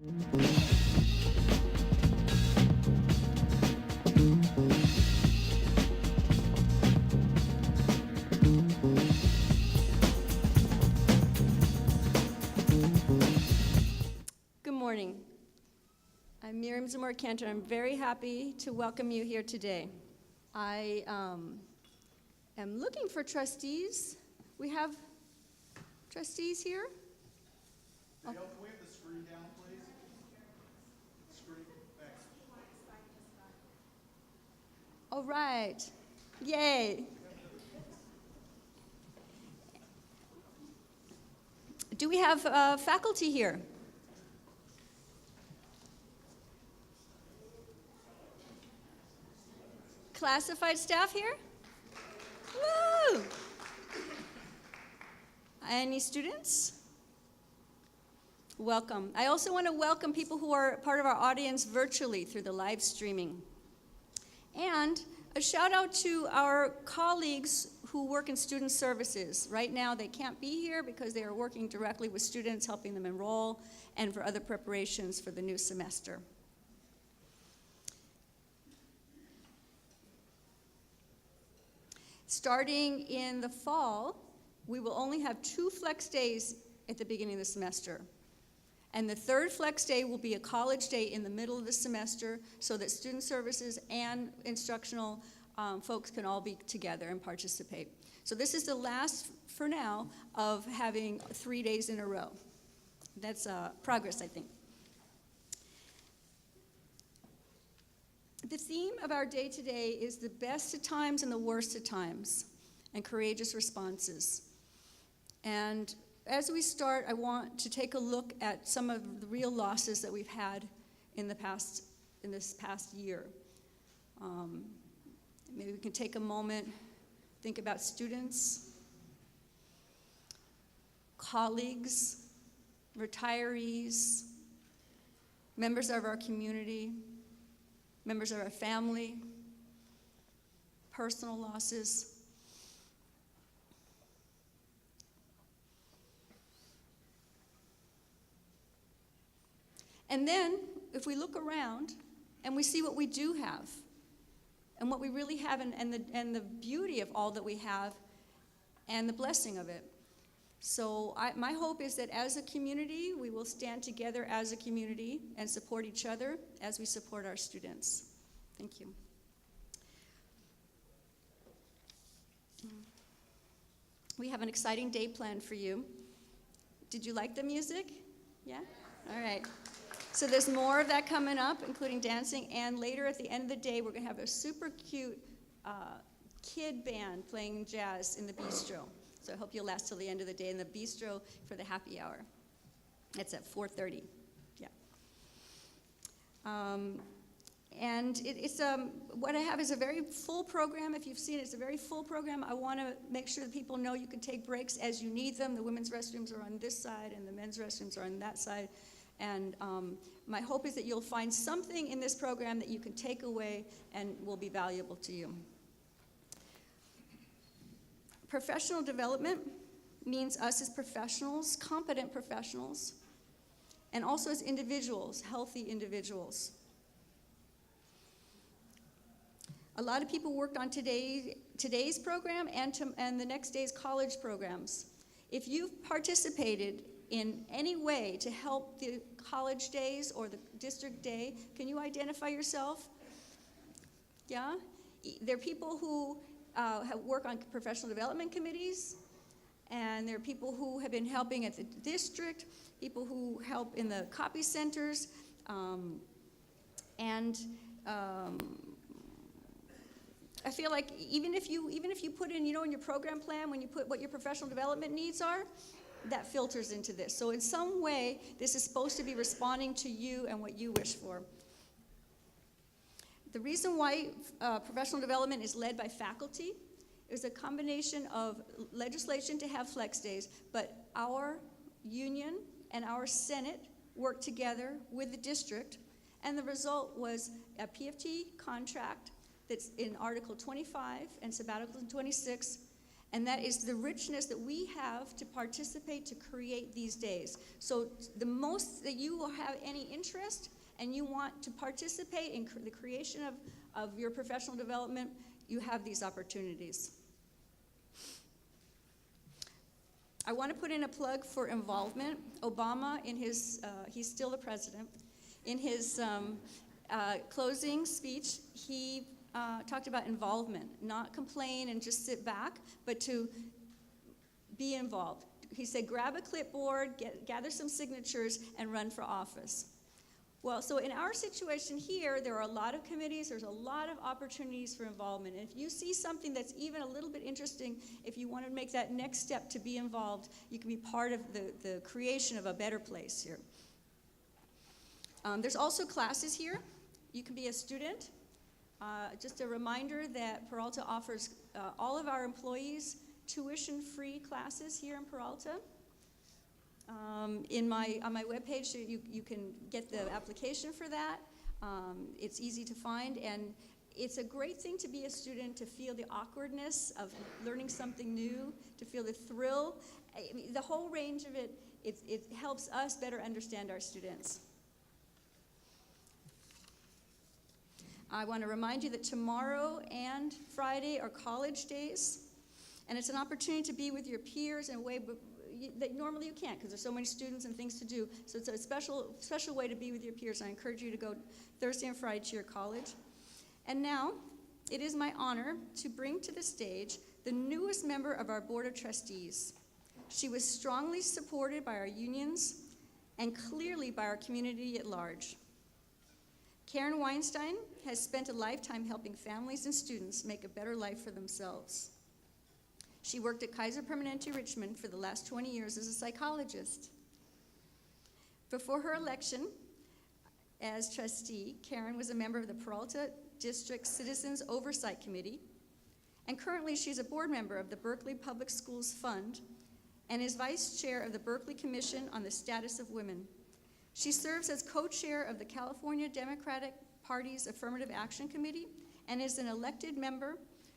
Good morning. I'm Miriam Zamora-Cantor. I'm very happy to welcome you here today. I am looking for trustees. We have trustees here? Can we have the screen down, please? Screen, thanks. All right. Yay. Do we have faculty here? Classified staff here? Woo! Any students? Welcome. I also want to welcome people who are part of our audience virtually through the live streaming. And a shout out to our colleagues who work in student services. Right now they can't be here because they are working directly with students, helping them enroll, and for other preparations for the new semester. Starting in the fall, we will only have 2 flex days at the beginning of the semester. And the 3rd flex day will be a college day in the middle of the semester so that student services and instructional folks can all be together and participate. So this is the last, for now, of having 3 days in a row. That's progress, I think. The theme of our day today is the best of times and the worst of times, and courageous responses. And as we start, I want to take a look at some of the real losses that we've had in this past year. Maybe we can take a moment, think about students, colleagues, retirees, members of our community, members of our family, personal losses. And then, if we look around and we see what we do have, and what we really have, and the beauty of all that we have, and the blessing of it. So my hope is that as a community, we will stand together as a community and support each other as we support our students. Thank you. We have an exciting day planned for you. Did you like the music? Yeah? All right. So there's more of that coming up, including dancing, and later at the end of the day, we're going to have a super cute kid band playing jazz in the bistro. So I hope you'll last till the end of the day in the bistro for the happy hour. It's at 4:30. Yeah. And it's what I have is a very full program. If you've seen it, it's a very full program. I want to make sure that people know you can take breaks as you need them. The women's restrooms are on this side, and the men's restrooms are on that side. And my hope is that you'll find something in this program that you can take away and will be valuable to you. Professional development means us as professionals, competent professionals, and also as individuals, healthy individuals. A lot of people worked on today's program and the next day's college programs. If you've participated in any way to help the college days or the district day, can you identify yourself? Yeah? There are people who work on professional development committees, and there are people who have been helping at the district, people who help in the copy centers, I feel like even if you put in, in your program plan, when you put what your professional development needs are, that filters into this. So in some way, this is supposed to be responding to you and what you wish for. The reason why professional development is led by faculty is a combination of legislation to have flex days, but our union and our Senate worked together with the district, and the result was a PFT contract that's in Article 25 and Sabbatical 26, And that is the richness that we have to participate to create these days. So the most that you will have any interest and you want to participate in the creation of your professional development, you have these opportunities. I want to put in a plug for involvement. Obama, in his, he's still the president, in his closing speech, he talked about involvement, not complain and just sit back, but to be involved. He said, grab a clipboard, gather some signatures, and run for office. Well, so in our situation here, there are a lot of committees, there's a lot of opportunities for involvement. And if you see something that's even a little bit interesting, if you want to make that next step to be involved, you can be part of the creation of a better place here. There's also classes here. You can be a student. Just a reminder that Peralta offers all of our employees tuition-free classes here in Peralta. On my webpage, you can get the application for that. It's easy to find, and it's a great thing to be a student, to feel the awkwardness of learning something new, to feel the thrill. I mean, the whole range of it, it helps us better understand our students. I want to remind you that tomorrow and Friday are college days, and it's an opportunity to be with your peers in a way that normally you can't because there's so many students and things to do. So it's a special way to be with your peers. I encourage you to go Thursday and Friday to your college. And now, it is my honor to bring to the stage the newest member of our Board of Trustees. She was strongly supported by our unions and clearly by our community at large. Karen Weinstein has spent a lifetime helping families and students make a better life for themselves. She worked at Kaiser Permanente Richmond for the last 20 years as a psychologist. Before her election as trustee, Karen was a member of the Peralta District Citizens Oversight Committee, and currently she's a board member of the Berkeley Public Schools Fund and is vice chair of the Berkeley Commission on the Status of Women. She serves as co-chair of the California Democratic Party's Affirmative Action Committee and is an elected member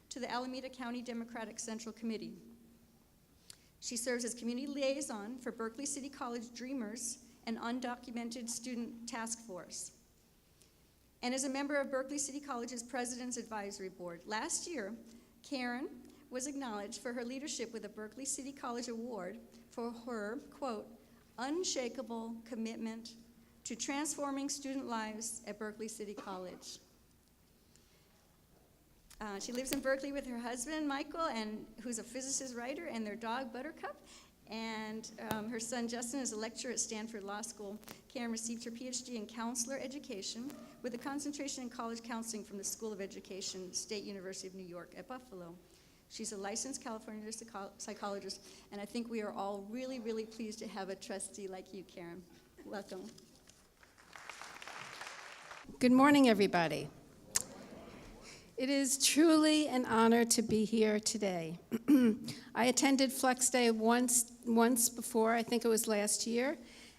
to the Alameda County Democratic Central Committee. She serves as community liaison for Berkeley City College Dreamers and Undocumented Student Task Force, and is a member of Berkeley City College's President's Advisory Board. Last year, Karen was acknowledged for her leadership with a Berkeley City College Award for her, quote, unshakable commitment to transforming student lives at Berkeley City College. She lives in Berkeley with her husband, Michael, who's a physicist writer, and their dog, Buttercup. And her son, Justin, is a lecturer at Stanford Law School. Karen received her PhD in counselor education with a concentration in college counseling from the School of Education, State University of New York at Buffalo. She's a licensed California psychologist, and I think we are all really, really pleased to have a trustee like you, Karen. Welcome. Good morning, everybody. It is truly an honor to be here today. I attended Flex Day once before, I think it was last year,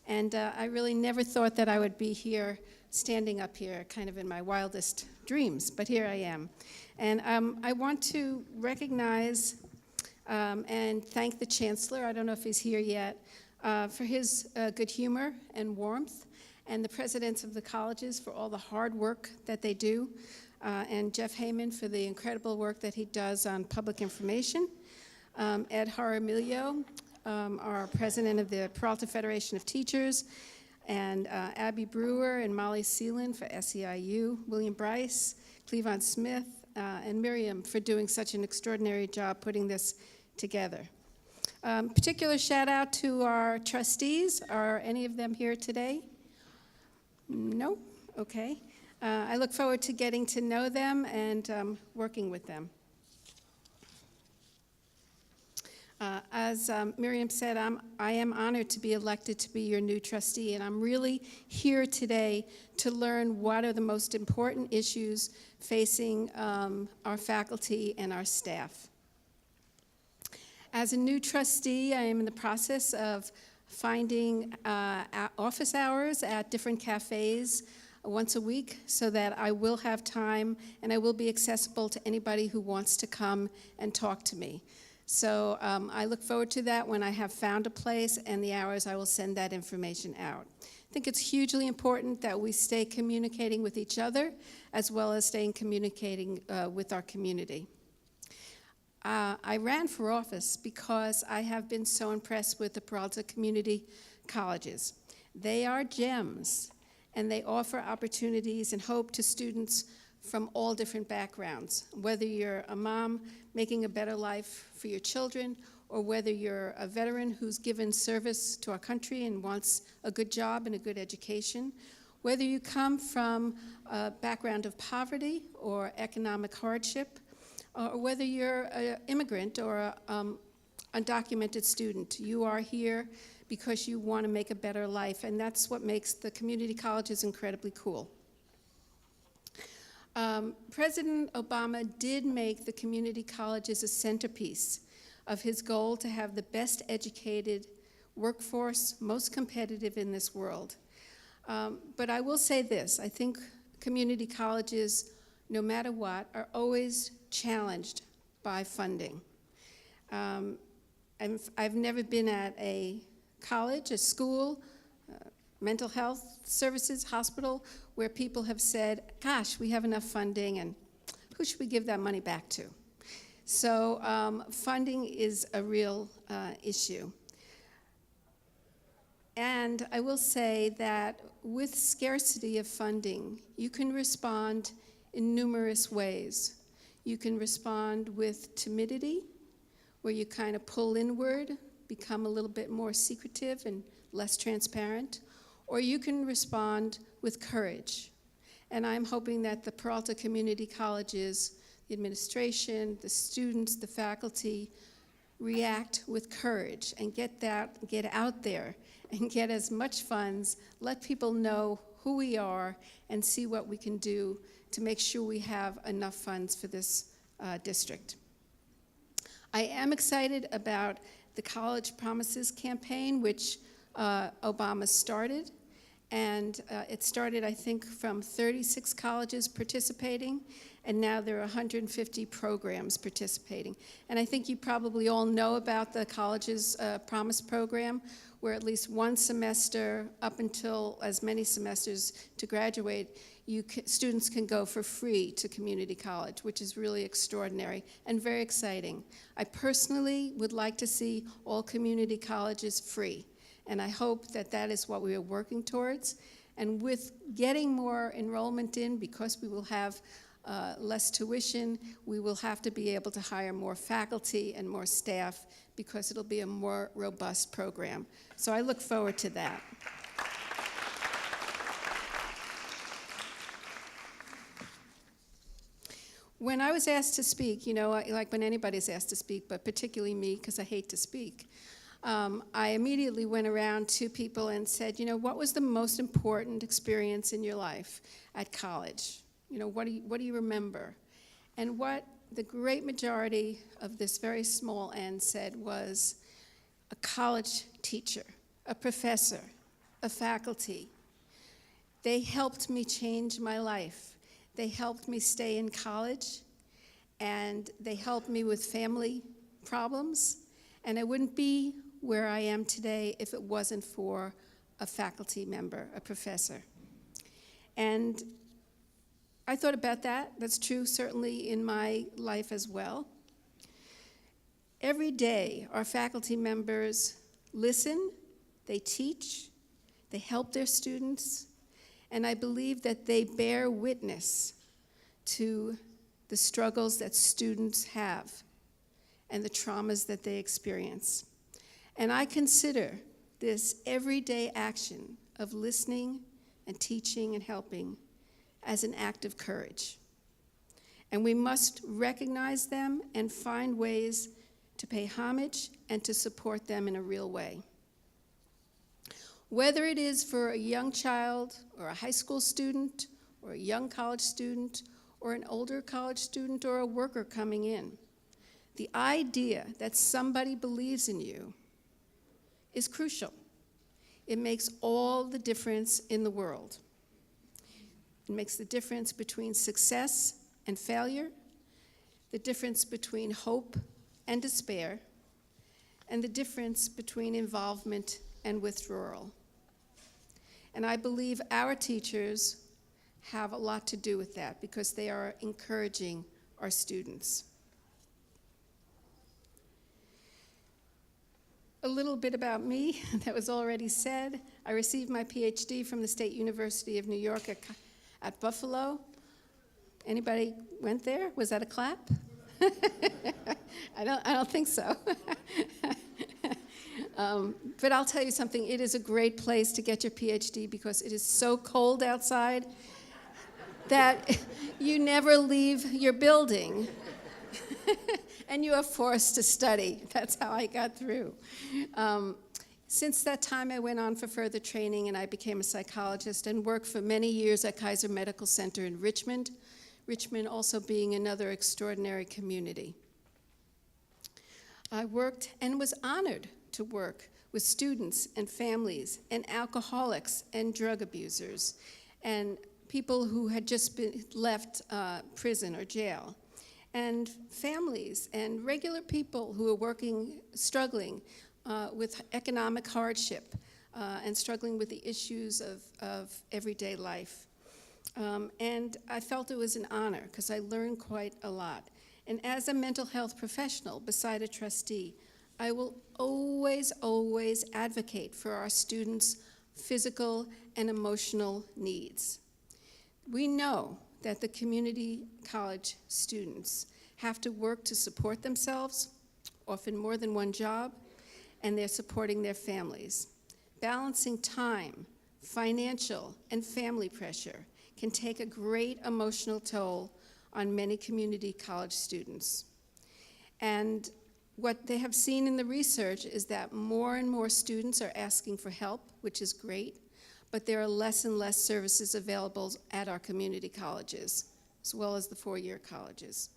and I really never thought that I would be here, standing up here, kind of in my wildest dreams, but here I am. And I want to recognize and thank the Chancellor, I don't know if he's here yet, for his good humor and warmth, and the presidents of the colleges for all the hard work that they do, and Jeff Heyman for the incredible work that he does on public information, Ed Jaramillo, our president of the Peralta Federation of Teachers, and Abby Brewer and Molly Seelan for SEIU, William Bryce, Cleavon Smith, and Miriam for doing such an extraordinary job putting this together. Particular shout out to our trustees. Are any of them here today? No? Okay. I look forward to getting to know them and working with them. As Miriam said, I am honored to be elected to be your new trustee, and I'm really here today to learn what are the most important issues facing our faculty and our staff. As a new trustee, I am in the process of finding office hours at different cafes once a week so that I will have time and I will be accessible to anybody who wants to come and talk to me. So I look forward to that. When I have found a place and the hours, I will send that information out. I think it's hugely important that we stay communicating with each other as well as staying communicating with our community. I ran for office because I have been so impressed with the Peralta community colleges. They are gems, and they offer opportunities and hope to students from all different backgrounds, whether you're a mom making a better life for your children, or whether you're a veteran who's given service to our country and wants a good job and a good education, whether you come from a background of poverty or economic hardship, or whether you're an immigrant or an undocumented student. You are here because you want to make a better life, and that's what makes the community colleges incredibly cool. President Obama did make the community colleges a centerpiece of his goal to have the best educated workforce, most competitive in this world. But I will say this, I think community colleges, no matter what, are always challenged by funding. I've never been at a college, a school, mental health services, hospital, where people have said, gosh, we have enough funding, and who should we give that money back to? So funding is a real issue. And I will say that with scarcity of funding, you can respond in numerous ways. You can respond with timidity, where you kind of pull inward, become a little bit more secretive and less transparent, or you can respond with courage. And I'm hoping that the Peralta Community Colleges, the administration, the students, the faculty, react with courage and get out there and get as much funds, let people know who we are, and see what we can do to make sure we have enough funds for this district. I am excited about the College Promises campaign, which Obama started. And it started, I think, from 36 colleges participating, and now there are 150 programs participating. And I think you probably all know about the Colleges Promise program, where at least one semester, up until as many semesters to graduate, students can go for free to community college, which is really extraordinary and very exciting. I personally would like to see all community colleges free. And I hope that that is what we are working towards. And with getting more enrollment in, because we will have less tuition, we will have to be able to hire more faculty and more staff, because it'll be a more robust program. So I look forward to that. When I was asked to speak, you know, like when anybody's asked to speak, but particularly me, because I hate to speak, I immediately went around to people and said, you know, what was the most important experience in your life at college? You know, what do you remember? And what the great majority of this very small end said was a college teacher, a professor, a faculty. They helped me change my life. They helped me stay in college, and they helped me with family problems, and I wouldn't be where I am today if it wasn't for a faculty member, a professor. And I thought about that. That's true certainly in my life as well. Every day, our faculty members listen, they teach, they help their students, and I believe that they bear witness to the struggles that students have and the traumas that they experience. And I consider this everyday action of listening and teaching and helping as an act of courage. And we must recognize them and find ways to pay homage and to support them in a real way. Whether it is for a young child or a high school student or a young college student or an older college student or a worker coming in, the idea that somebody believes in you is crucial. It makes all the difference in the world. It makes the difference between success and failure, the difference between hope and despair, and the difference between involvement and withdrawal. And I believe our teachers have a lot to do with that because they are encouraging our students. A little bit about me that was already said. I received my PhD from the State University of New York at Buffalo. Anybody went there? Was that a clap? I don't think so. But I'll tell you something, it is a great place to get your PhD because it is so cold outside that you never leave your building. And you are forced to study. That's how I got through. Since that time, I went on for further training, and I became a psychologist and worked for many years at Kaiser Medical Center in Richmond, Richmond also being another extraordinary community. I worked and was honored to work with students and families and alcoholics and drug abusers and people who had just left prison or jail, and families and regular people who are struggling with economic hardship and struggling with the issues of everyday life. And I felt it was an honor because I learned quite a lot. And as a mental health professional beside a trustee, I will always, always advocate for our students' physical and emotional needs. We know that the community college students have to work to support themselves, often more than one job, and they're supporting their families. Balancing time, financial, and family pressure can take a great emotional toll on many community college students. And what they have seen in the research is that more and more students are asking for help, which is great, but there are less and less services available at our community colleges, as well as the four-year colleges.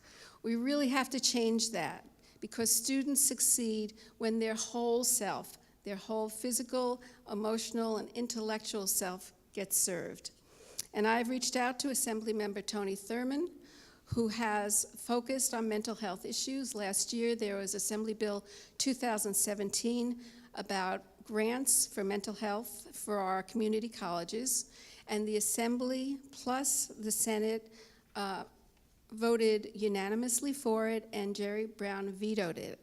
We really have to change that because students succeed when their whole self, their whole physical, emotional, and intellectual self gets served. And I've reached out to Assemblymember Tony Thurman, who has focused on mental health issues. Last year, there was Assembly Bill 2017 about grants for mental health for our community colleges, and the Assembly plus the Senate voted unanimously for it, and Jerry Brown vetoed it.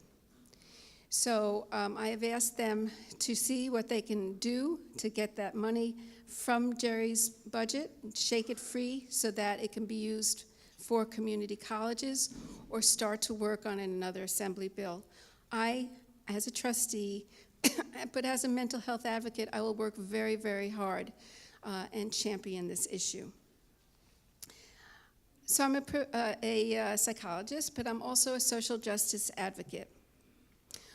So I have asked them to see what they can do to get that money from Jerry's budget, shake it free so that it can be used for community colleges or start to work on another assembly bill. I, as a trustee, but as a mental health advocate, I will work very, very hard and champion this issue. So I'm a psychologist, but I'm also a social justice advocate.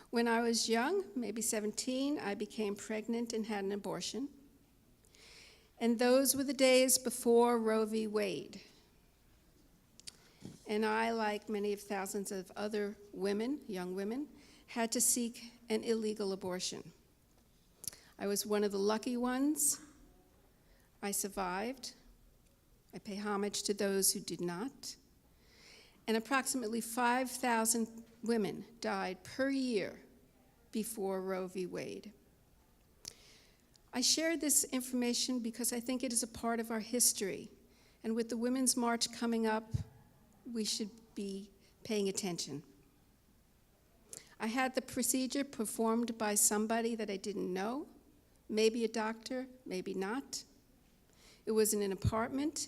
When I was young, maybe 17, I became pregnant and had an abortion. And those were the days before Roe v. Wade. And I, like many of thousands of other women, young women, had to seek an illegal abortion. I was one of the lucky ones. I survived. I pay homage to those who did not. And approximately 5,000 women died per year before Roe v. Wade. I share this information because I think it is a part of our history. And with the Women's March coming up, we should be paying attention. I had the procedure performed by somebody that I didn't know, maybe a doctor, maybe not. It was in an apartment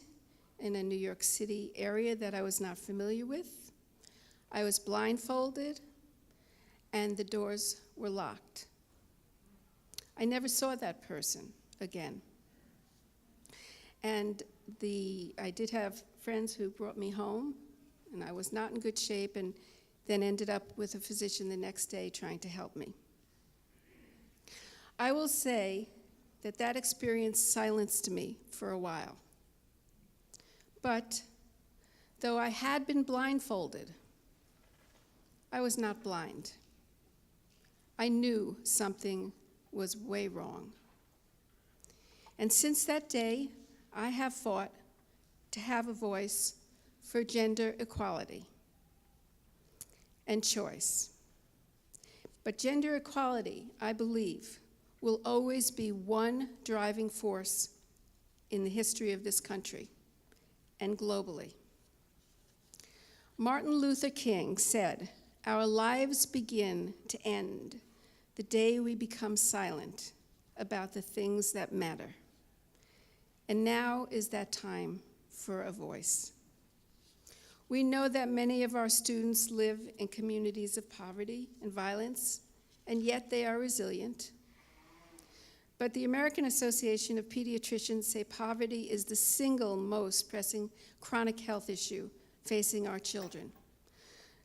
in a New York City area that I was not familiar with. I was blindfolded, and the doors were locked. I never saw that person again. And I did have friends who brought me home, and I was not in good shape, and then ended up with a physician the next day trying to help me. I will say that that experience silenced me for a while. But though I had been blindfolded, I was not blind. I knew something was way wrong. And since that day, I have fought to have a voice for gender equality. and choice. But gender equality, I believe, will always be one driving force in the history of this country and globally. Martin Luther King said, "Our lives begin to end the day we become silent about the things that matter." And now is that time for a voice. We know that many of our students live in communities of poverty and violence, and yet they are resilient. But the American Association of Pediatricians say poverty is the single most pressing chronic health issue facing our children.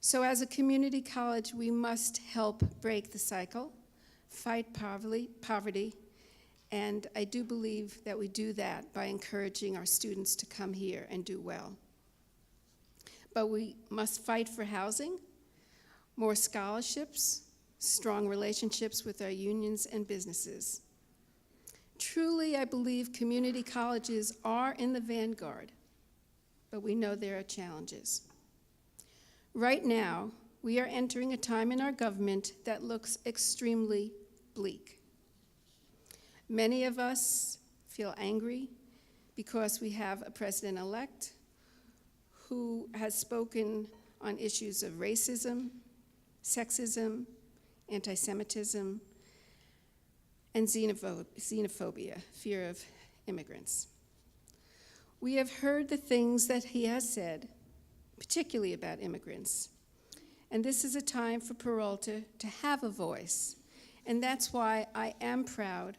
So as a community college, we must help break the cycle, fight poverty, and I do believe that we do that by encouraging our students to come here and do well. But we must fight for housing, more scholarships, strong relationships with our unions and businesses. Truly, I believe community colleges are in the vanguard, but we know there are challenges. Right now, we are entering a time in our government that looks extremely bleak. Many of us feel angry because we have a president-elect who has spoken on issues of racism, sexism, anti-Semitism, and xenophobia, fear of immigrants. We have heard the things that he has said, particularly about immigrants. And this is a time for Peralta to have a voice. And that's why I am proud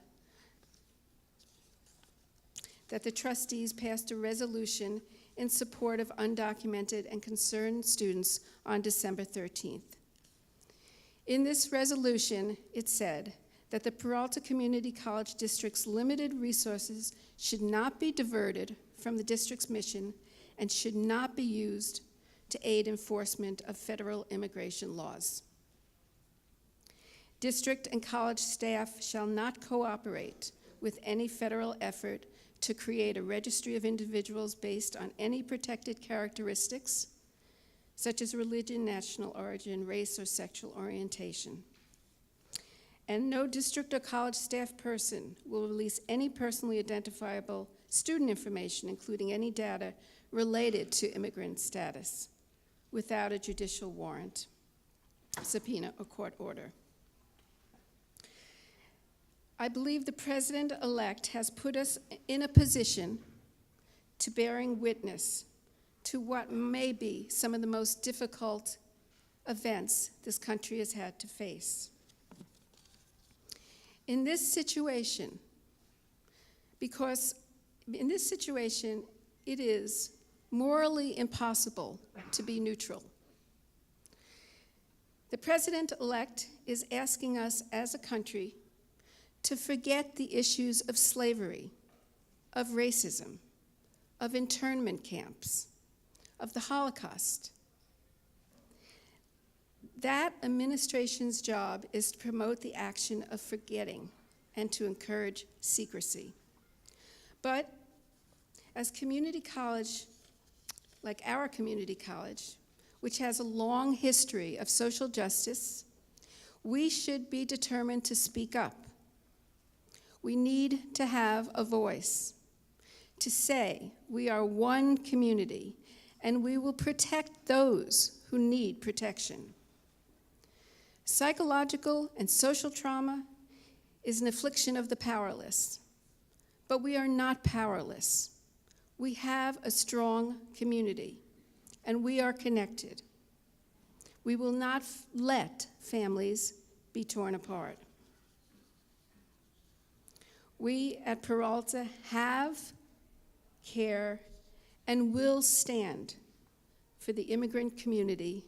that the trustees passed a resolution in support of undocumented and concerned students on December 13th. In this resolution, it said that the Peralta Community College District's limited resources should not be diverted from the district's mission and should not be used to aid enforcement of federal immigration laws. District and college staff shall not cooperate with any federal effort to create a registry of individuals based on any protected characteristics, such as religion, national origin, race, or sexual orientation. And no district or college staff person will release any personally identifiable student information, including any data related to immigrant status, without a judicial warrant, subpoena, or court order. I believe the president-elect has put us in a position to bearing witness to what may be some of the most difficult events this country has had to face. In this situation, it is morally impossible to be neutral. The president-elect is asking us as a country to forget the issues of slavery, of racism, of internment camps, of the Holocaust. That administration's job is to promote the action of forgetting and to encourage secrecy. But as community college, like our community college, which has a long history of social justice, we should be determined to speak up. We need to have a voice, to say we are one community and we will protect those who need protection. Psychological and social trauma is an affliction of the powerless, but we are not powerless. We have a strong community, and we are connected. We will not let families be torn apart. We at Peralta have, care, and will stand for the immigrant community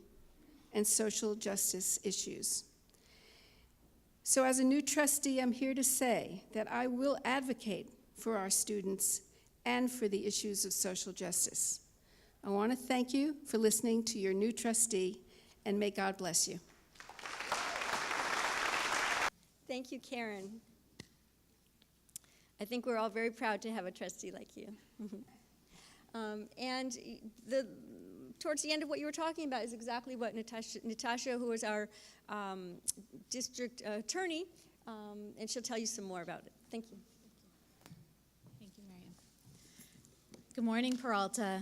and social justice issues. So as a new trustee, I'm here to say that I will advocate for our students and for the issues of social justice. I want to thank you for listening to your new trustee, and may God bless you. Thank you, Karen. I think we're all very proud to have a trustee like you. And the towards the end of what you were talking about is exactly what Natasha, who is our district attorney, and she'll tell you some more about it. Thank you. Thank you, Miriam. Good morning, Peralta.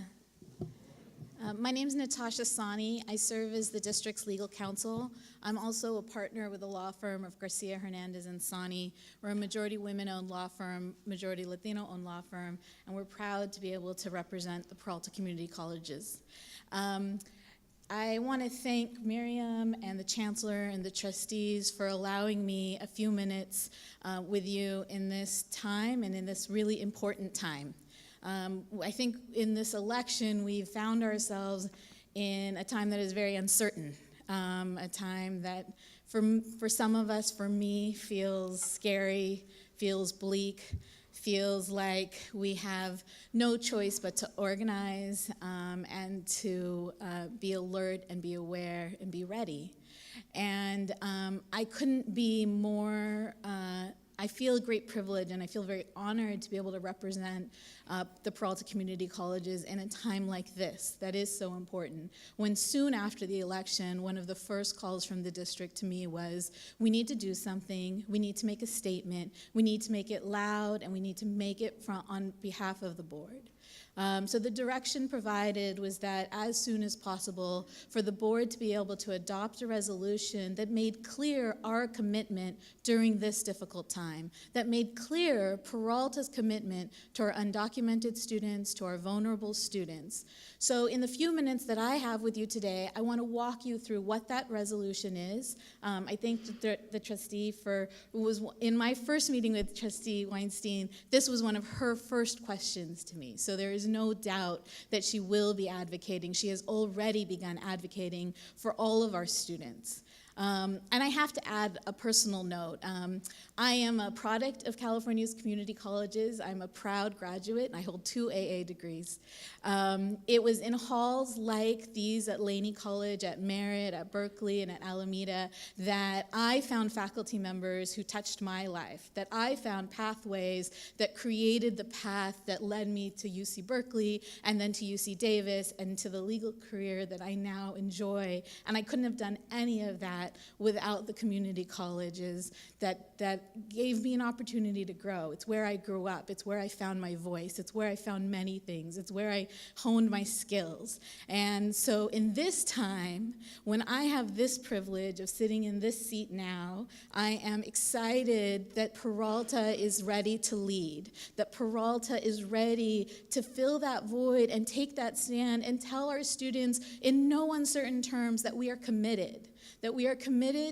My name is Natasha Sani. I serve as the district's legal counsel. I'm also a partner with the law firm of Garcia, Hernandez, and Sani. We're a majority women-owned law firm, majority Latino-owned law firm, and we're proud to be able to represent the Peralta Community Colleges. I want to thank Miriam and the chancellor and the trustees for allowing me a few minutes with you in this time and in this really important time. I think in this election, we've found ourselves in a time that is very uncertain, a time that for some of us, for me, feels scary, feels bleak, feels like we have no choice but to organize and to be alert and be aware and be ready. And I couldn't be more I feel a great privilege and I feel very honored to be able to represent the Peralta Community Colleges in a time like this that is so important. When soon after the election, one of the first calls from the district to me was, we need to do something, we need to make a statement, we need to make it loud, and we need to make it on behalf of the board. So the direction provided was that as soon as possible for the board to be able to adopt a resolution that made clear our commitment during this difficult time, that made clear Peralta's commitment to our undocumented students, to our vulnerable students. So in the few minutes that I have with you today, I want to walk you through what that resolution is. I thank the trustee in my first meeting with Trustee Weinstein, this was one of her first questions to me. So there is no doubt that she will be advocating. She has already begun advocating for all of our students. And I have to add a personal note. I am a product of California's community colleges. I'm a proud graduate, and I hold 2 AA degrees. It was in halls like these at Laney College, at Merritt, at Berkeley, and at Alameda that I found faculty members who touched my life, that I found pathways that created the path that led me to UC Berkeley, and then to UC Davis, and to the legal career that I now enjoy. And I couldn't have done any of that without the community colleges that gave me an opportunity to grow. It's where I grew up. It's where I found my voice. It's where I found many things. It's where I honed my skills. And so in this time, when I have this privilege of sitting in this seat now, I am excited that Peralta is ready to lead, that Peralta is ready to fill that void and take that stand and tell our students in no uncertain terms that we are committed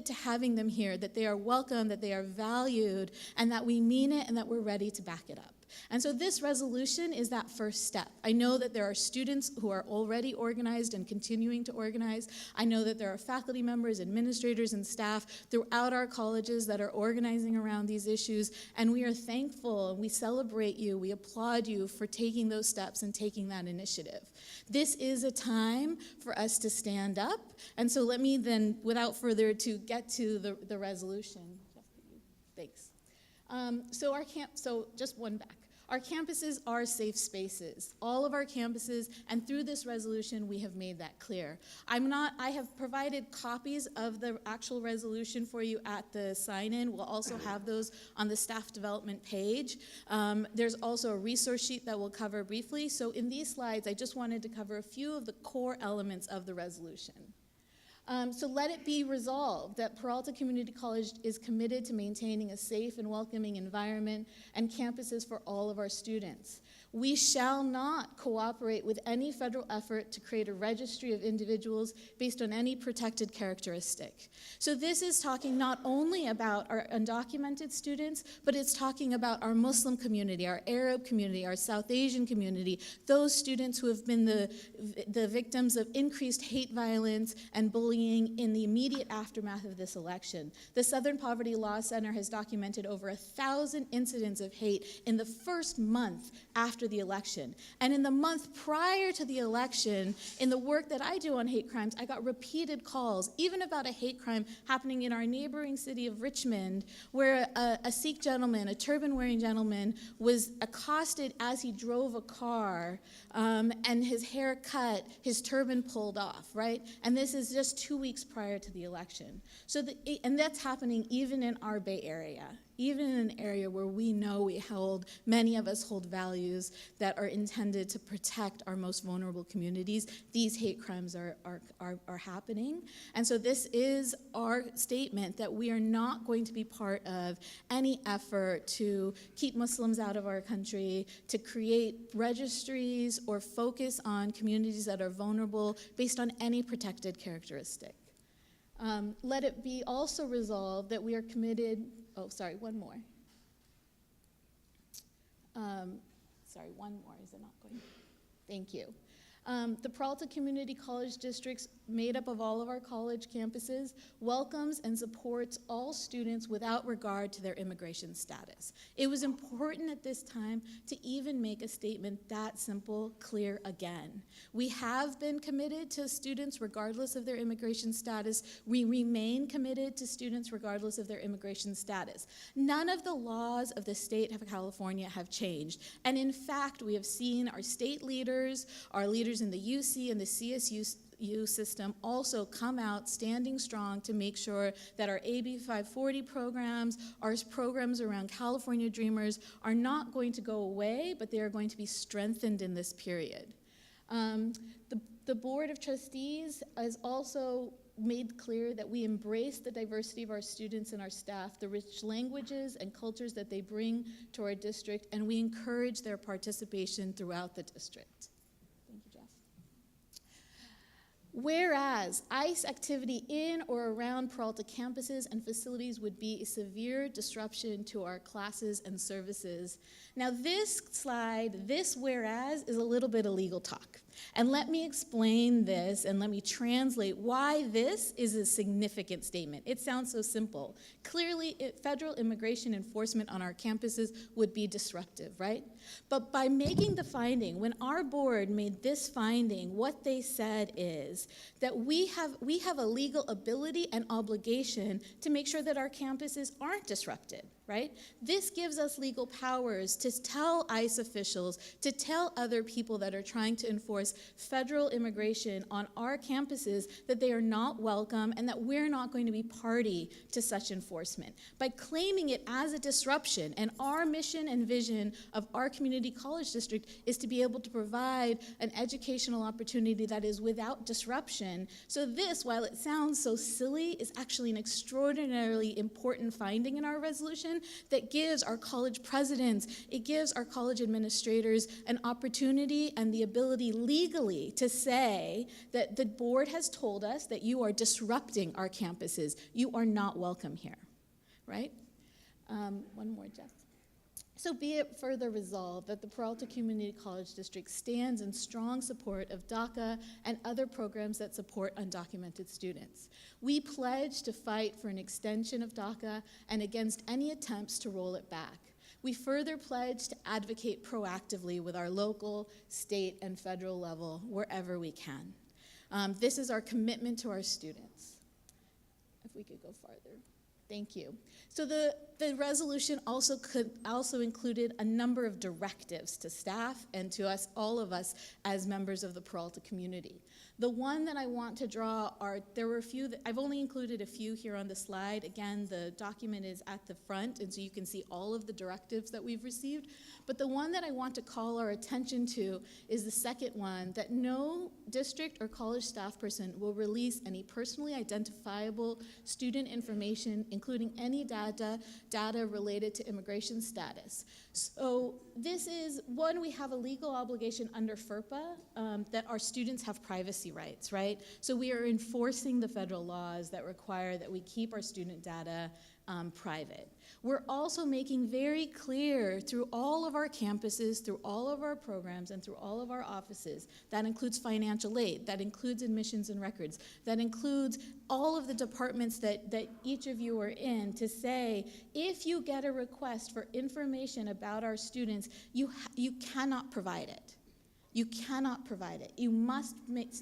to having them here, that they are welcome, that they are valued, and that we mean it and that we're ready to back it up. And so this resolution is that first step. I know that there are students who are already organized and continuing to organize. I know that there are faculty members, administrators, and staff throughout our colleges that are organizing around these issues, and we are thankful, and we celebrate you, we applaud you for taking those steps and taking that initiative. This is a time for us to stand up, and so let me then, without further ado, get to the resolution. Thanks. So just one back. Our campuses are safe spaces, all of our campuses, and through this resolution, we have made that clear. I have provided copies of the actual resolution for you at the sign-in. We'll also have those on the staff development page. There's also a resource sheet that we'll cover briefly. So in these slides, I just wanted to cover a few of the core elements of the resolution. So let it be resolved that Peralta Community College is committed to maintaining a safe and welcoming environment and campuses for all of our students. We shall not cooperate with any federal effort to create a registry of individuals based on any protected characteristic. So this is talking not only about our undocumented students, but it's talking about our Muslim community, our Arab community, our South Asian community, those students who have been the victims of increased hate violence and bullying in the immediate aftermath of this election. The Southern Poverty Law Center has documented over 1,000 incidents of hate in the first month after after the election. And in the month prior to the election, in the work that I do on hate crimes, I got repeated calls, even about a hate crime happening in our neighboring city of Richmond, where a Sikh gentleman, a turban-wearing gentleman, was accosted as he drove a car, and his hair cut, his turban pulled off, right? And this is just 2 weeks prior to the election. And that's happening even in our Bay Area, even in an area where we know many of us hold values that are intended to protect our most vulnerable communities. These hate crimes are happening. And so this is our statement that we are not going to be part of any effort to keep Muslims out of our country, to create registries or focus on communities that are vulnerable based on any protected characteristic. Let it be also resolved that we are committed. Oh, sorry, one more. One more. Is it not going? Thank you. The Peralta Community College District's made up of all of our college campuses, welcomes and supports all students without regard to their immigration status. It was important at this time to even make a statement that simple, clear again. We have been committed to students regardless of their immigration status. We remain committed to students regardless of their immigration status. None of the laws of the state of California have changed. And in fact, we have seen our state leaders, our leaders in the UC and the CSU system also come out standing strong to make sure that our AB 540 programs, our programs around California Dreamers are not going to go away, but they are going to be strengthened in this period. The Board of Trustees has also made clear that we embrace the diversity of our students and our staff, the rich languages and cultures that they bring to our district, and we encourage their participation throughout the district. Whereas ICE activity in or around Peralta campuses and facilities would be a severe disruption to our classes and services. Now this slide, this whereas, is a little bit of legal talk. And let me explain this and let me translate why this is a significant statement. It sounds so simple. Clearly, federal immigration enforcement on our campuses would be disruptive, right? But by making the finding, when our board made this finding, what they said is that we have a legal ability and obligation to make sure that our campuses aren't disrupted, right? This gives us legal powers to tell ICE officials, to tell other people that are trying to enforce federal immigration on our campuses that they are not welcome and that we're not going to be party to such enforcement. By claiming it as a disruption, and our mission and vision of our community college district is to be able to provide an educational opportunity that is without disruption. So this, while it sounds so silly, is actually an extraordinarily important finding in our resolution that gives our college presidents, it gives our college administrators an opportunity and the ability legally to say that the board has told us that you are disrupting our campuses. You are not welcome here, right? One more, Jeff. So be it further resolved that the Peralta Community College District stands in strong support of DACA and other programs that support undocumented students. We pledge to fight for an extension of DACA and against any attempts to roll it back. We further pledge to advocate proactively with our local, state, and federal level wherever we can. This is our commitment to our students. If we could go farther. Thank you. So the resolution also included a number of directives to staff and to us, all of us, as members of the Peralta community. The one that I want to draw there were a few, I've only included a few here on the slide. Again, the document is at the front, and so you can see all of the directives that we've received. But the one that I want to call our attention to is the second one, that no district or college staff person will release any personally identifiable student information, including any data related to immigration status. So this is, one, we have a legal obligation under FERPA that our students have privacy rights, right? So we are enforcing the federal laws that require that we keep our student data private. We're also making very clear through all of our campuses, through all of our programs, and through all of our offices, that includes financial aid, that includes admissions and records, that includes all of the departments that each of you are in, to say, if you get a request for information about our students, you cannot provide it. You cannot provide it. You must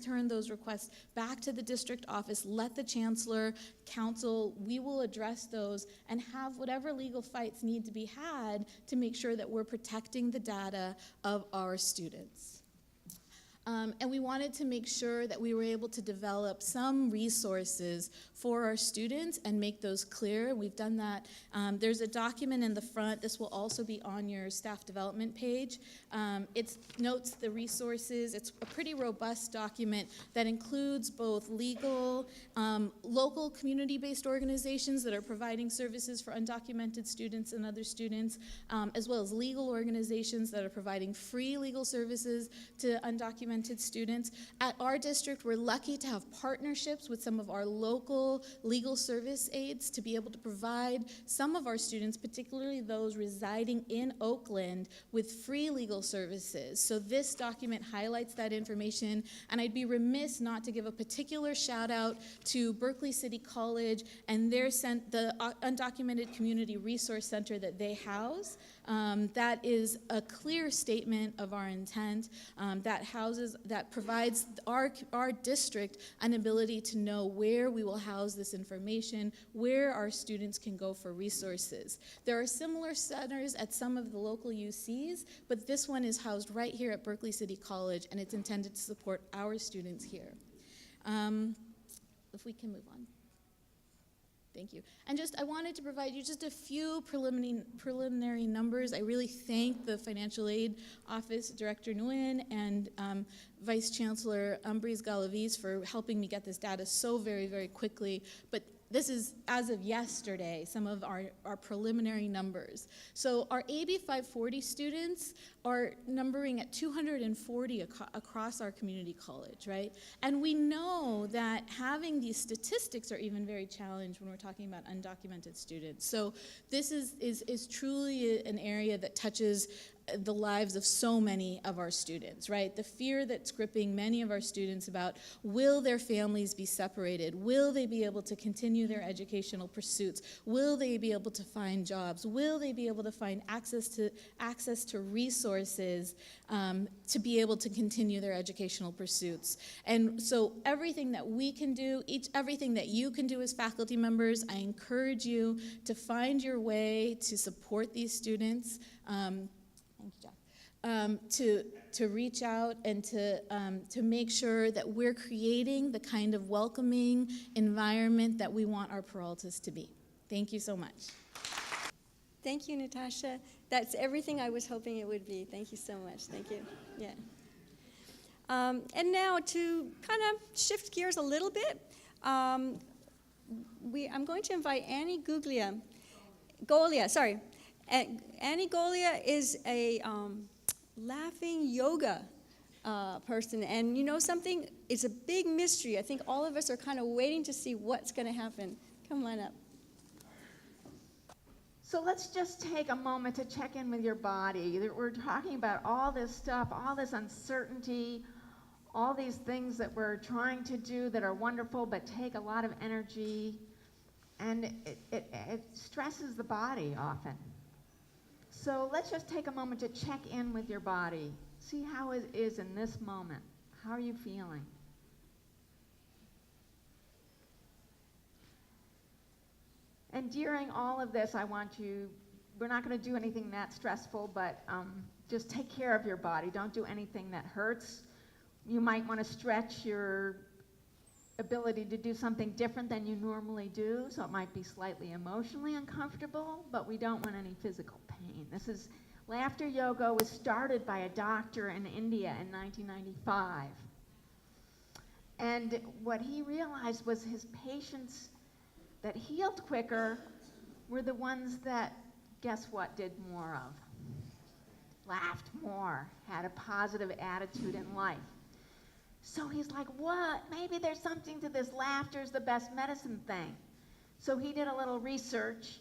turn those requests back to the district office, let the chancellor, council, we will address those and have whatever legal fights need to be had to make sure that we're protecting the data of our students. And we wanted to make sure that we were able to develop some resources for our students and make those clear. We've done that. There's a document in the front. This will also be on your staff development page. It notes the resources. It's a pretty robust document that includes both legal, local community-based organizations that are providing services for undocumented students and other students, as well as legal organizations that are providing free legal services to undocumented students. At our district, we're lucky to have partnerships with some of our local legal service aides to be able to provide some of our students, particularly those residing in Oakland, with free legal services. So this document highlights that information, and I'd be remiss not to give a particular shout out to Berkeley City College and the Undocumented Community Resource Center that they house. That is a clear statement of our intent that provides our district an ability to know where we will house this information, where our students can go for resources. There are similar centers at some of the local UCs, but this one is housed right here at Berkeley City College, and it's intended to support our students here. If we can move on. Thank you. And I wanted to provide you just a few preliminary numbers. I really thank the Financial Aid Office Director Nguyen and Vice Chancellor Umbries Galaviz for helping me get this data so very, very quickly. But this is, as of yesterday, some of our preliminary numbers. So our AB 540 students are numbering at 240 across our community college, right? And we know that having these statistics are even very challenged when we're talking about undocumented students. So this is truly an area that touches the lives of so many of our students, right? The fear that's gripping many of our students about, will their families be separated? Will they be able to continue their educational pursuits? Will they be able to find jobs? Will they be able to find access to resources to be able to continue their educational pursuits? And so everything that we can do, everything that you can do as faculty members, I encourage you to find your way to support these students. Thank you, Jeff. To reach out and to make sure that we're creating the kind of welcoming environment that we want our Peraltas to be. Thank you so much. Thank you, Natasha. That's everything I was hoping it would be. Thank you so much. Thank you. Yeah. And now to kind of shift gears a little bit, I'm going to invite Annie Golia, sorry. Annie Golia is a laughing yoga person, and you know something? It's a big mystery. I think all of us are kind of waiting to see what's going to happen. Come on up. So let's just take a moment to check in with your body. We're talking about all this stuff, all this uncertainty, all these things that we're trying to do that are wonderful but take a lot of energy, and it stresses the body often. So let's just take a moment to check in with your body. See how it is in this moment. How are you feeling? And during all of this, we're not going to do anything that stressful, but just take care of your body. Don't do anything that hurts. You might want to stretch your ability to do something different than you normally do, so it might be slightly emotionally uncomfortable, but we don't want any physical pain. Laughter yoga was started by a doctor in India in 1995. And what he realized was his patients that healed quicker were the ones that, guess what, did more of? Laughed more, had a positive attitude in life. So he's like, what? Maybe there's something to this laughter's the best medicine thing. So he did a little research,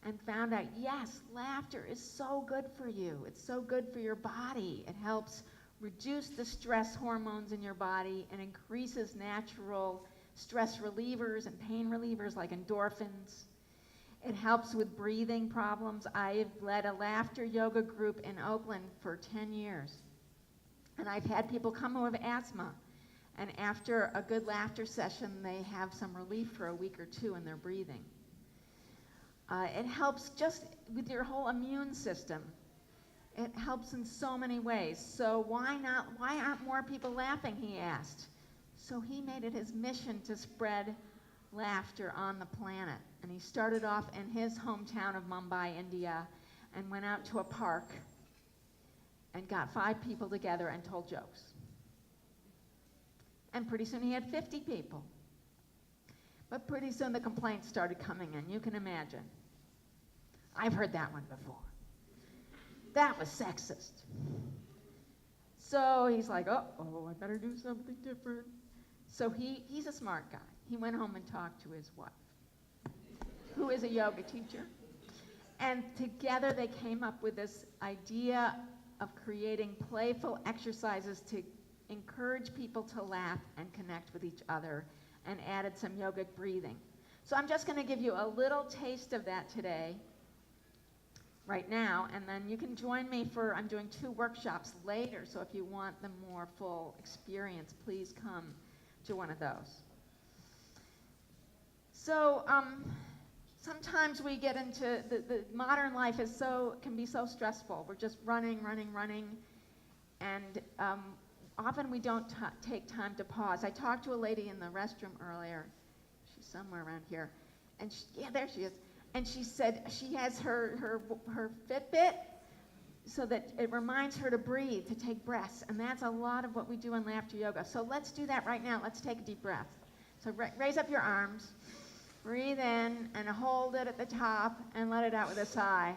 and found out, yes, laughter is so good for you. It's so good for your body. It helps reduce the stress hormones in your body and increases natural stress relievers and pain relievers like endorphins. It helps with breathing problems. I've led a laughter yoga group in Oakland for 10 years. And I've had people come who have asthma. And after a good laughter session, they have some relief for a week or two in their breathing. It helps just with your whole immune system. It helps in so many ways. So why aren't more people laughing, he asked. So he made it his mission to spread laughter on the planet. And he started off in his hometown of Mumbai, India, and went out to a park and got 5 people together and told jokes. And pretty soon he had 50 people. But pretty soon the complaints started coming in, you can imagine. I've heard that one before. That was sexist. So he's like, oh, I better do something different. So he's a smart guy. He went home and talked to his wife, who is a yoga teacher. And together they came up with this idea of creating playful exercises to encourage people to laugh and connect with each other, and added some yogic breathing. So I'm just going to give you a little taste of that today, right now, and then you can join me for, I'm doing 2 workshops later, so if you want the more full experience, please come to one of those. So sometimes we get into, the modern life can be so stressful. We're just running, and often we don't take time to pause. I talked to a lady in the restroom earlier. She's somewhere around here. And yeah, there she is. And she said she has her Fitbit so that it reminds her to breathe, to take breaths. And that's a lot of what we do in laughter yoga. So let's do that right now. Let's take a deep breath. So raise up your arms. Breathe in and hold it at the top and let it out with a sigh.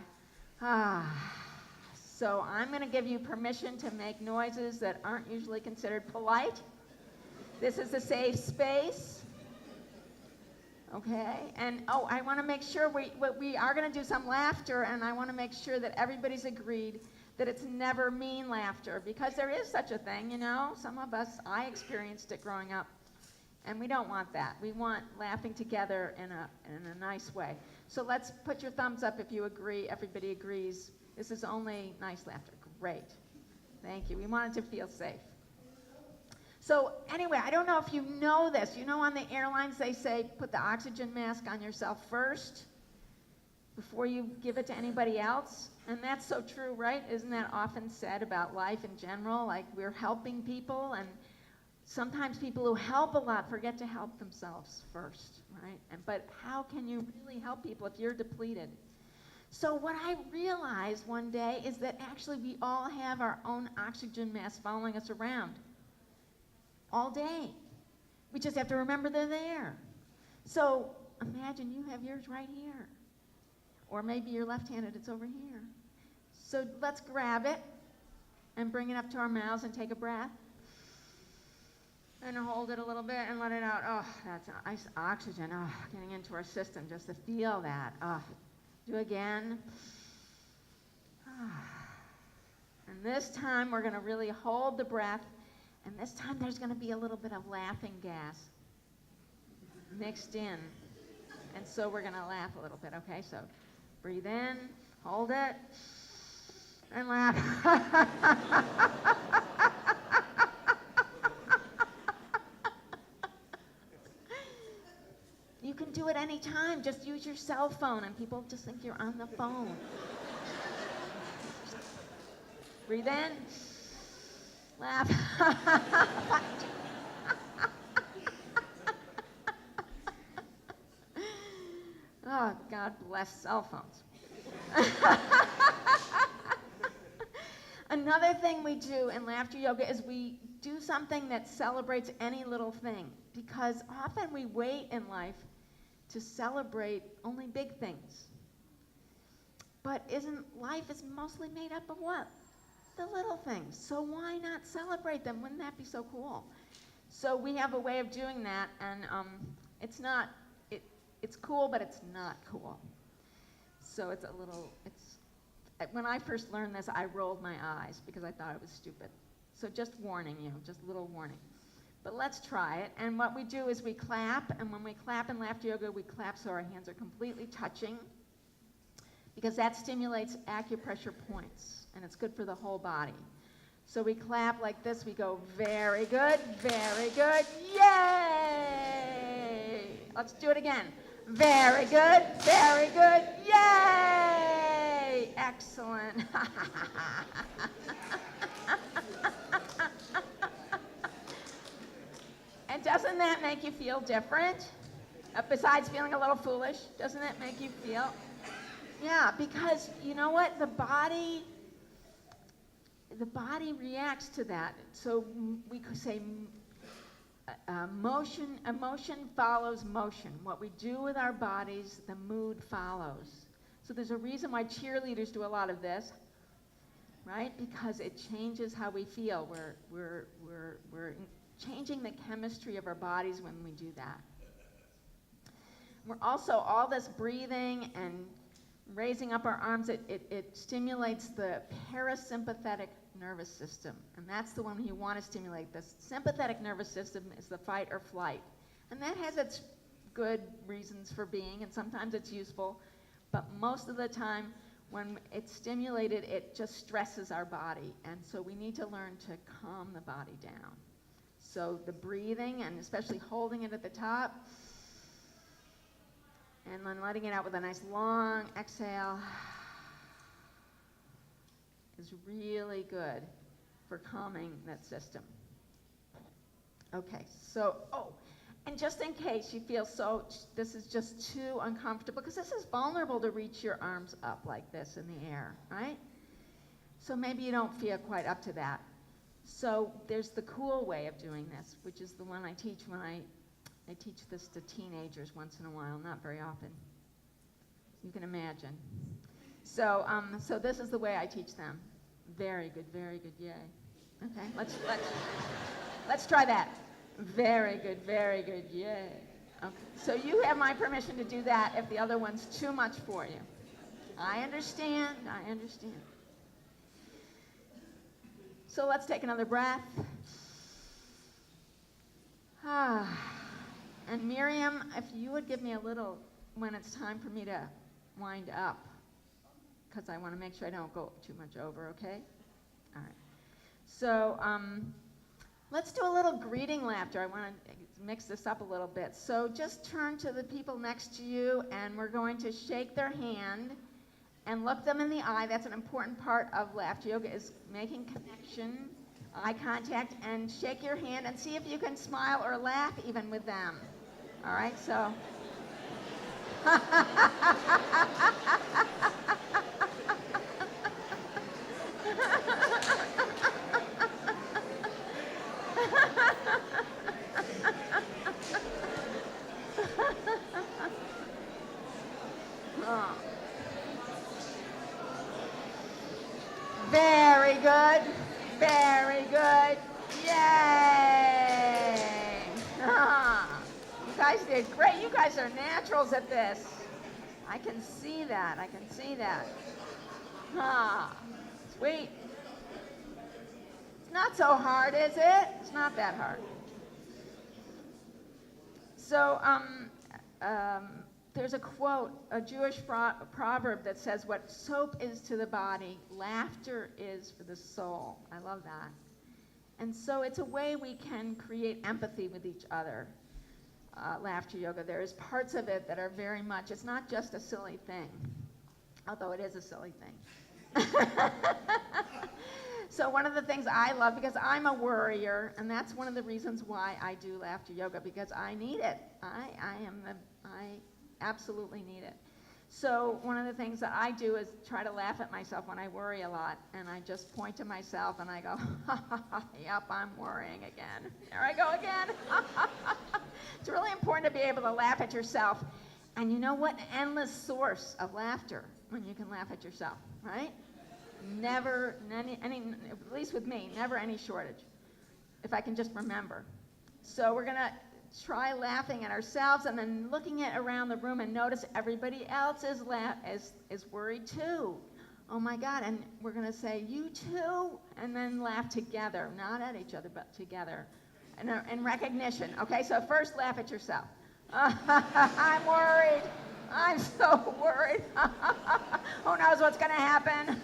So I'm going to give you permission to make noises that aren't usually considered polite. This is a safe space. Okay? And I want to make sure we are going to do some laughter, and I want to make sure that everybody's agreed that it's never mean laughter, because there is such a thing, you know. Some of us, I experienced it growing up, and we don't want that. We want laughing together in a nice way. So let's put your thumbs up if you agree. Everybody agrees. This is only nice laughter. Great. Thank you. We want it to feel safe. So anyway, I don't know if you know this. You know, on the airlines they say put the oxygen mask on yourself first before you give it to anybody else. And that's so true, right? Isn't that often said about life in general? Like, we're helping people, and sometimes people who help a lot forget to help themselves first, right? But how can you really help people if you're depleted? So what I realized one day is that actually we all have our own oxygen mask following us around all day. We just have to remember they're there. So imagine you have yours right here. Or maybe you're left-handed, it's over here. So let's grab it and bring it up to our mouths and take a breath. And hold it a little bit and let it out. Oh, that's nice oxygen. Oh, getting into our system just to feel that. Oh. Do again. And this time we're going to really hold the breath, and this time there's going to be a little bit of laughing gas mixed in. And so we're going to laugh a little bit, okay? So breathe in, hold it, and laugh. You can do it anytime. Just use your cell phone, and people just think you're on the phone. Breathe in. Laugh. Oh, God bless cell phones. Another thing we do in laughter yoga is we do something that celebrates any little thing, because often we wait in life to celebrate only big things. But life is mostly made up of what? The little things. So why not celebrate them? Wouldn't that be so cool? So we have a way of doing that, and it's cool, but it's not cool. So it's when I first learned this, I rolled my eyes because I thought it was stupid. So just warning you, just a little warning. But let's try it. And what we do is we clap, and when we clap in laughter yoga, we clap so our hands are completely touching, because that stimulates acupressure points, and it's good for the whole body. So we clap like this. We go, very good, yay! Let's do it again. Very good, yay! Excellent. And doesn't that make you feel different? Besides feeling a little foolish, doesn't it make you feel? Yeah, because you know what? The body reacts to that. So we could say emotion follows motion. What we do with our bodies, the mood follows. So there's a reason why cheerleaders do a lot of this, right? Because it changes how we feel. We're changing the chemistry of our bodies when we do that. We're also, all this breathing and raising up our arms, it stimulates the parasympathetic nervous system. And that's the one you want to stimulate. The sympathetic nervous system is the fight or flight. And that has its good reasons for being, and sometimes it's useful. But most of the time, when it's stimulated, it just stresses our body. And so we need to learn to calm the body down. So the breathing, and especially holding it at the top, and then letting it out with a nice long exhale, is really good for calming that system. Okay, so, and just in case you feel this is just too uncomfortable, because this is vulnerable to reach your arms up like this in the air, right? So maybe you don't feel quite up to that. So there's the cool way of doing this, which is the one I teach when I teach this to teenagers once in a while, not very often. You can imagine. So this is the way I teach them. Very good, yay. Okay, let's try that. Very good, yay. Okay. So you have my permission to do that if the other one's too much for you. I understand. So let's take another breath. And Miriam, if you would give me a little when it's time for me to wind up, because I want to make sure I don't go too much over, okay? All right. So let's do a little greeting laughter. I want to mix this up a little bit. So just turn to the people next to you, and we're going to shake their hand and look them in the eye. That's an important part of laughter yoga, is making connection, eye contact, and shake your hand and see if you can smile or laugh even with them. All right, so. Very good. Yay! You guys did great. You guys are naturals at this. I can see that. Sweet. It's not so hard, is it? It's not that hard. So, there's a quote, a Jewish proverb that says, "What soap is to the body, laughter is for the soul." I love that. And so it's a way we can create empathy with each other. Laughter yoga, there's parts of it that are very much, it's not just a silly thing, although it is a silly thing. So one of the things I love, because I'm a worrier, and that's one of the reasons why I do laughter yoga, because I need it. I absolutely need it. So one of the things that I do is try to laugh at myself when I worry a lot, and I just point to myself and I go, yep, I'm worrying again. There I go again. It's really important to be able to laugh at yourself. And you know what? An endless source of laughter when you can laugh at yourself, right? Never, at least with me, never any shortage, if I can just remember. So we're going to try laughing at ourselves and then looking at around the room and notice everybody else is worried too. Oh my God, and we're going to say, you too, and then laugh together, not at each other, but together, in recognition. Okay, so first laugh at yourself. I'm worried. I'm so worried. Who knows what's going to happen?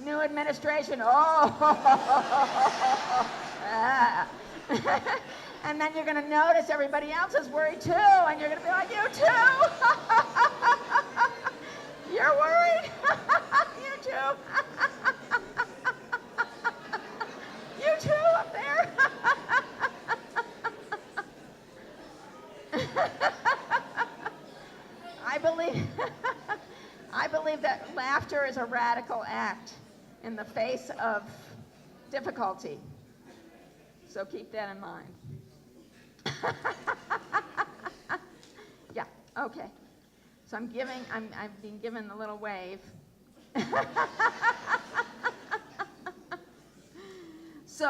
New administration. Oh. And then you're going to notice everybody else is worried too, and you're going to be like, you too. You're worried? You too? You too up there? I believe that laughter is a radical act in the face of difficulty. So keep that in mind. Yeah, okay. So I've been given the little wave. So,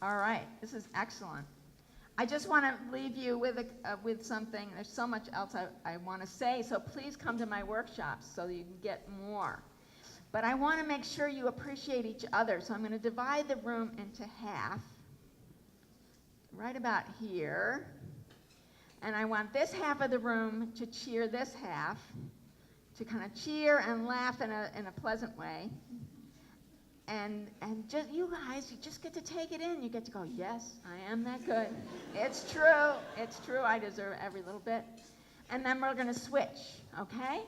all right, this is excellent. I just want to leave you with something. There's so much else I want to say, so please come to my workshops so that you can get more. But I want to make sure you appreciate each other, so I'm going to divide the room into half, right about here. And I want this half of the room to cheer this half, to kind of cheer and laugh in a pleasant way. And just you guys, you just get to take it in. You get to go, yes, I am that good. It's true. It's true. I deserve every little bit. And then we're going to switch, okay?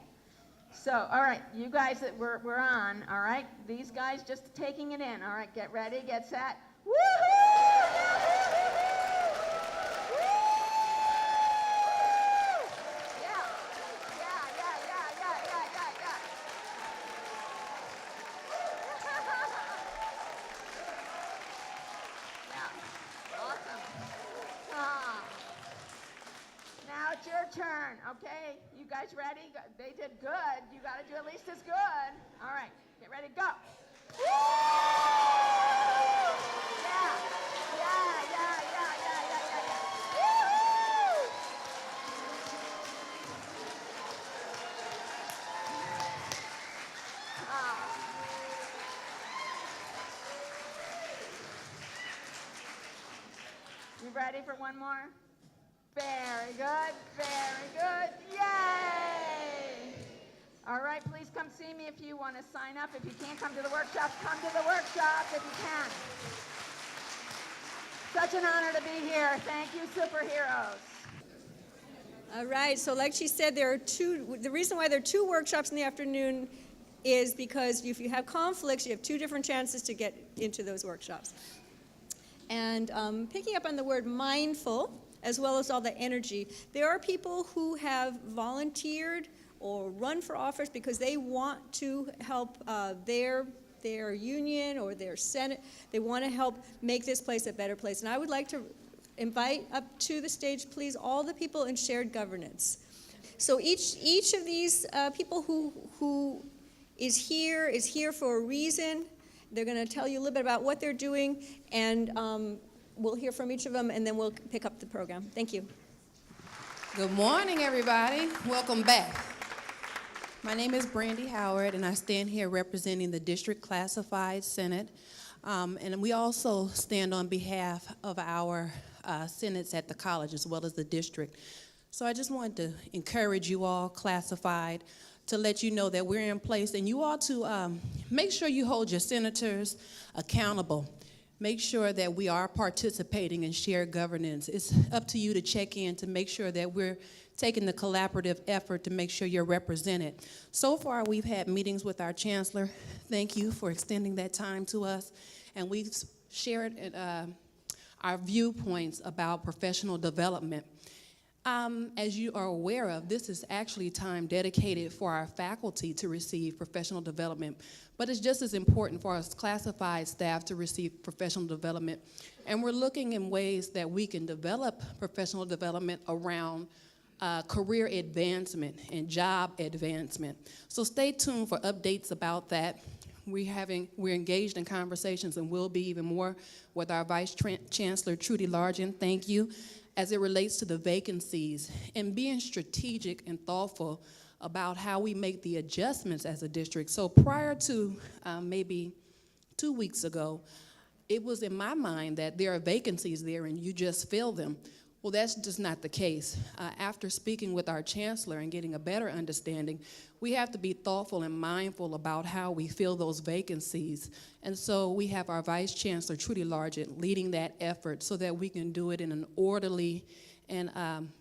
So, all right, you guys that we're on, all right? These guys just taking it in. All right, get ready, get set. Woohoo! Turn, okay? You guys ready? They did good. You got to do at least as good. All right, get ready, go. Woo! Yeah. Woo-hoo! You ready for one more? Very good, very good. Yay! All right, please come see me if you want to sign up. If you can't come to the workshops, come to the workshops if you can. Such an honor to be here. Thank you, superheroes. All right, so like she said, the reason why there are 2 workshops in the afternoon is because if you have conflicts, you have 2 different chances to get into those workshops. And picking up on the word mindful, as well as all the energy. There are people who have volunteered or run for office because they want to help their union or their Senate. They want to help make this place a better place. And I would like to invite up to the stage, please, all the people in shared governance. So each of these people who is here for a reason. They're going to tell you a little bit about what they're doing, and we'll hear from each of them, and then we'll pick up the program. Thank you. Good morning, everybody. Welcome back. My name is Brandy Howard, and I stand here representing the District Classified Senate. And we also stand on behalf of our senates at the college as well as the district. So I just wanted to encourage you all, classified, to let you know that we're in place, and you all to make sure you hold your senators accountable. Make sure that we are participating in shared governance. It's up to you to check in to make sure that we're taking the collaborative effort to make sure you're represented. So far, we've had meetings with our chancellor. Thank you for extending that time to us. And we've shared our viewpoints about professional development. As you are aware of, this is actually time dedicated for our faculty to receive professional development, but it's just as important for us classified staff to receive professional development. And we're looking in ways that we can develop professional development around career advancement and job advancement. So stay tuned for updates about that. we're engaged in conversations and will be even more with our Vice Chancellor, Trudy Largent. Thank you. As it relates to the vacancies and being strategic and thoughtful about how we make the adjustments as a district. So prior to maybe 2 weeks ago, it was in my mind that there are vacancies there and you just fill them. Well, that's just not the case. After speaking with our chancellor and getting a better understanding, we have to be thoughtful and mindful about how we fill those vacancies. And so we have our Vice Chancellor, Trudy Largent, leading that effort so that we can do it in an orderly and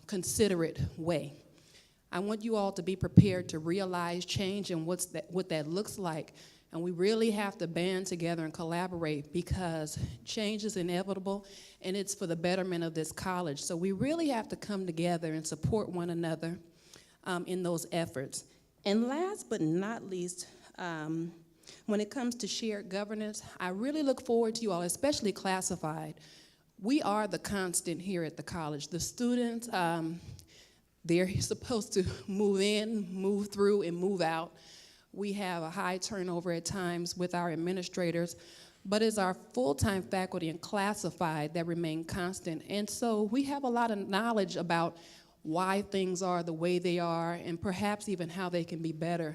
considerate way. I want you all to be prepared to realize change and what that looks like. And we really have to band together and collaborate because change is inevitable and it's for the betterment of this college. So we really have to come together and support one another in those efforts. And last but not least, when it comes to shared governance, I really look forward to you all, especially classified. We are the constant here at the college. The students, they're supposed to move in, move through, and move out. We have a high turnover at times with our administrators, but it's our full-time faculty and classified that remain constant. And so we have a lot of knowledge about why things are the way they are and perhaps even how they can be better.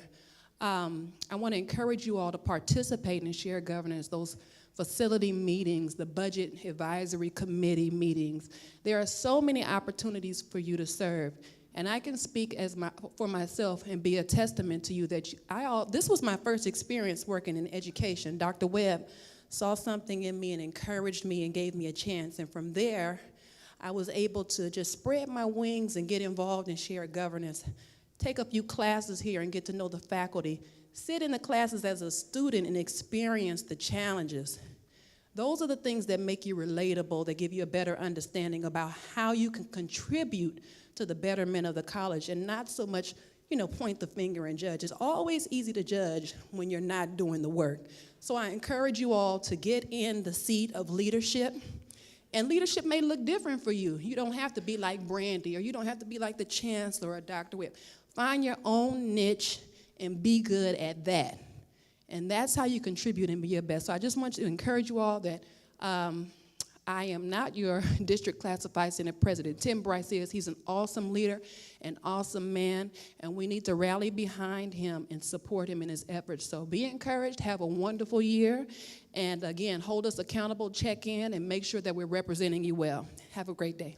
I want to encourage you all to participate in shared governance, those facility meetings, the budget advisory committee meetings. There are so many opportunities for you to serve. And I can speak for myself and be a testament to you that this was my first experience working in education. Dr. Webb saw something in me and encouraged me and gave me a chance. And from there, I was able to just spread my wings and get involved in shared governance, take a few classes here and get to know the faculty, sit in the classes as a student and experience the challenges. Those are the things that make you relatable, that give you a better understanding about how you can contribute to the betterment of the college and not so much, point the finger and judge. It's always easy to judge when you're not doing the work. So I encourage you all to get in the seat of leadership. And leadership may look different for you. You don't have to be like Brandy, or you don't have to be like the chancellor or Dr. Webb. Find your own niche and be good at that. And that's how you contribute and be your best. So I just want to encourage you all that I am not your district classified senate president. Tim Bryce is. He's an awesome leader, an awesome man, and we need to rally behind him and support him in his efforts. So be encouraged, have a wonderful year, and again, hold us accountable, check in, and make sure that we're representing you well. Have a great day.